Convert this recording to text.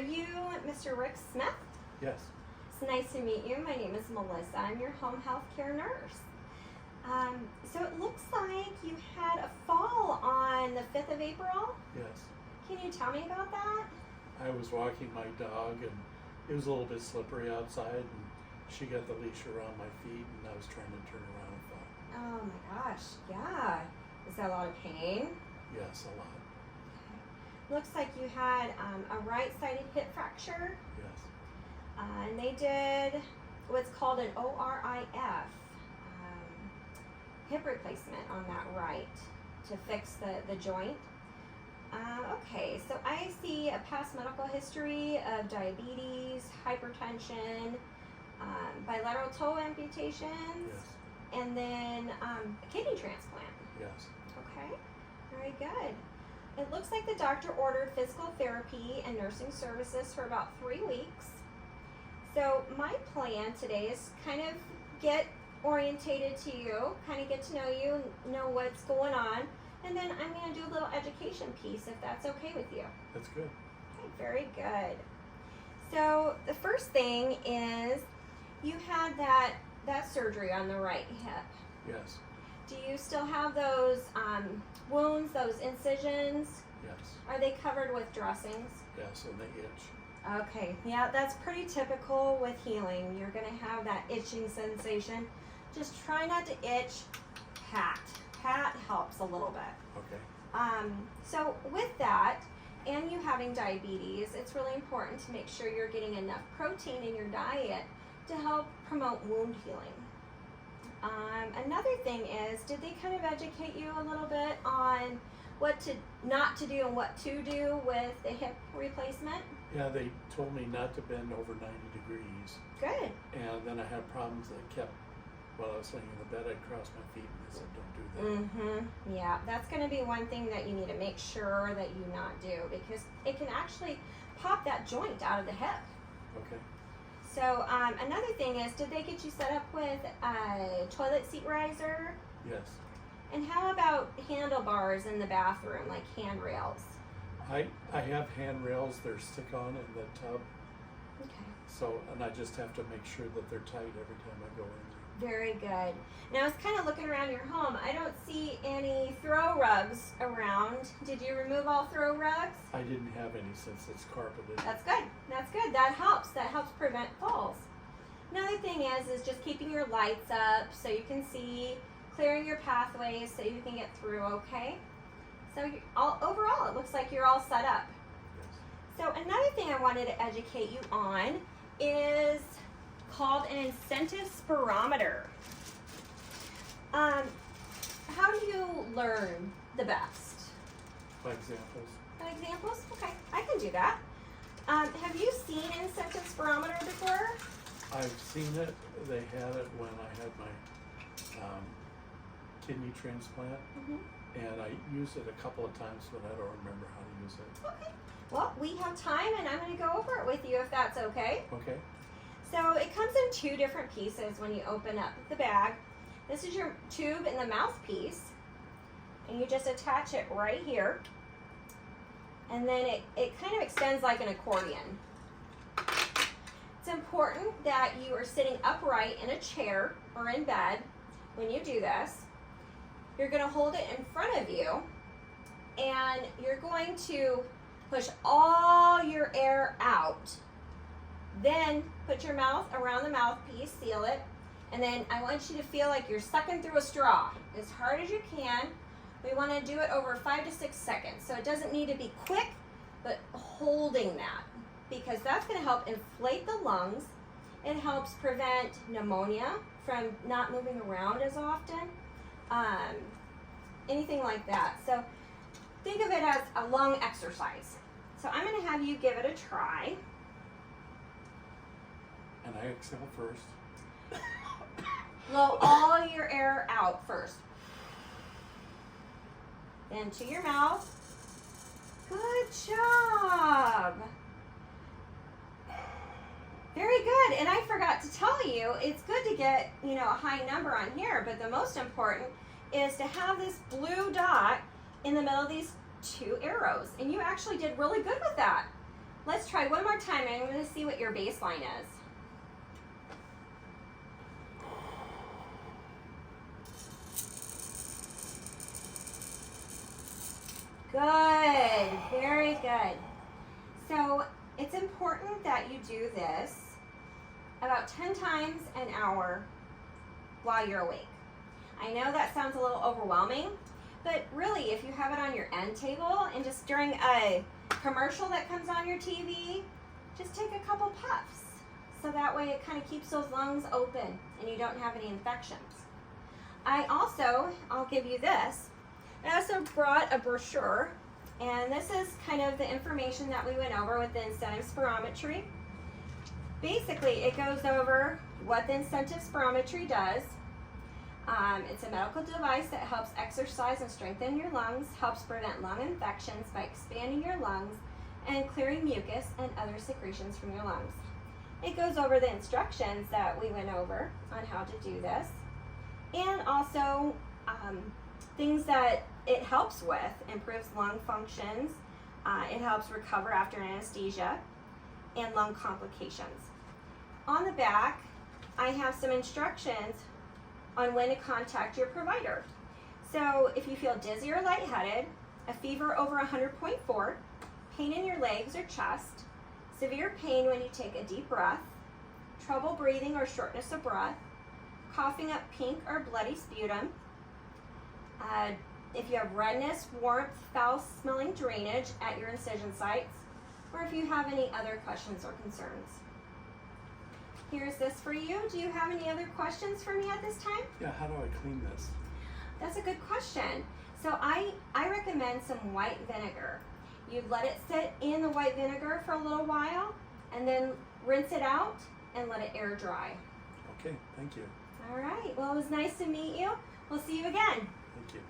you Mr. Rick Smith? Yes. It's nice to meet you. My name is Melissa. I'm your home health care nurse. So it looks like you had a fall on the 5th of April. Yes. Can you tell me about that? I was walking my dog and it was a little bit slippery outside and she got the leash around my feet and I was trying to turn around and fell. Oh my gosh, yeah. Is that a lot of pain? Yes, a lot. Okay. Looks like you had a right-sided hip fracture. Yes. And they did what's called an ORIF, hip replacement on that right to fix the joint. Okay, so I see a past medical history of diabetes, hypertension, bilateral toe amputations, Yes. and then a kidney transplant. Yes. Okay, very good. It looks like the doctor ordered physical therapy and nursing services for about 3 weeks. So my plan today is kind of get orientated to you, kind of get to know you, know what's going on, and then I'm going to do a little education piece if that's okay with you. That's good. Okay, very good. So the first thing is you had that surgery on the right hip. Yes. Do you still have those wounds, those incisions? Yes. Are they covered with dressings? Yes, and they itch. Okay, yeah, that's pretty typical with healing. You're going to have that itching sensation. Just try not to itch. Pat. Pat helps a little bit. Okay. So with that, and you having diabetes, it's really important to make sure you're getting enough protein in your diet to help promote wound healing. Another thing is, did they kind of educate you a little bit on what to not to do and what to do with the hip replacement? Yeah, they told me not to bend over 90 degrees. Good. And then I had problems that kept, while I was laying in the bed, I'd cross my feet and they said, don't do that. Yeah, that's going to be one thing that you need to make sure that you not do, because it can actually pop that joint out of the hip. Okay. So another thing is, did they get you set up with a toilet seat riser? Yes. And how about handlebars in the bathroom, like handrails? I have handrails, they're stick-on in the tub. Okay. So, and I just have to make sure that they're tight every time I go in there. Very good. Now I was kind of looking around your home. I don't see any throw rugs around. Did you remove all throw rugs? I didn't have any since it's carpeted. That's good. That's good. That helps. That helps prevent falls. Another thing is just keeping your lights up so you can see, clearing your pathways so you can get through, okay? So overall, it looks like you're all set up. Yes. So another thing I wanted to educate you on is called an incentive spirometer. How do you learn the best? By examples. By examples? Okay, I can do that. Have you seen an incentive spirometer before? I've seen it. They had it when I had my kidney transplant. And I used it a couple of times, but I don't remember how to use it. Okay. Well, we have time, and I'm going to go over it with you if that's okay. Okay. So it comes in 2 different pieces when you open up the bag. This is your tube and the mouthpiece, and you just attach it right here. And then it kind of extends like an accordion. It's important that you are sitting upright in a chair or in bed when you do this. You're going to hold it in front of you, and you're going to push all your air out. Then put your mouth around the mouthpiece, seal it, and then I want you to feel like you're sucking through a straw as hard as you can. We want to do it over 5 to 6 seconds. So it doesn't need to be quick, but holding that, because that's going to help inflate the lungs. It helps prevent pneumonia from not moving around as often. Anything like that. So think of it as a lung exercise. So I'm going to have you give it a try. And I exhale first. Blow all your air out first. Then to your mouth. Good job. Very good. And I forgot to tell you, it's good to get, a high number on here, but the most important is to have this blue dot in the middle of these 2 arrows. And you actually did really good with that. Let's try one more time, and I'm going to see what your baseline is. Good, very good. So it's important that you do this about 10 times an hour while you're awake. I know that sounds a little overwhelming, but really if you have it on your end table and just during a commercial that comes on your TV, just take a couple puffs. So that way it kind of keeps those lungs open and you don't have any infections. I'll give you this. I also brought a brochure, and this is kind of the information that we went over with the incentive spirometry. Basically, it goes over what the incentive spirometry does. It's a medical device that helps exercise and strengthen your lungs, helps prevent lung infections by expanding your lungs and clearing mucus and other secretions from your lungs. It goes over the instructions that we went over on how to do this, and also things that it helps with. Improves lung functions, it helps recover after anesthesia, and lung complications. On the back, I have some instructions on when to contact your provider. So if you feel dizzy or lightheaded, a fever over 100.4, pain in your legs or chest, severe pain when you take a deep breath, trouble breathing or shortness of breath, coughing up pink or bloody sputum, if you have redness, warmth, foul-smelling drainage at your incision sites, or if you have any other questions or concerns. Here's this for you. Do you have any other questions for me at this time? Yeah, how do I clean this? That's a good question. So I recommend some white vinegar. You let it sit in the white vinegar for a little while, and then rinse it out and let it air dry. Okay, thank you. All right. Well, it was nice to meet you. We'll see you again. Thank you.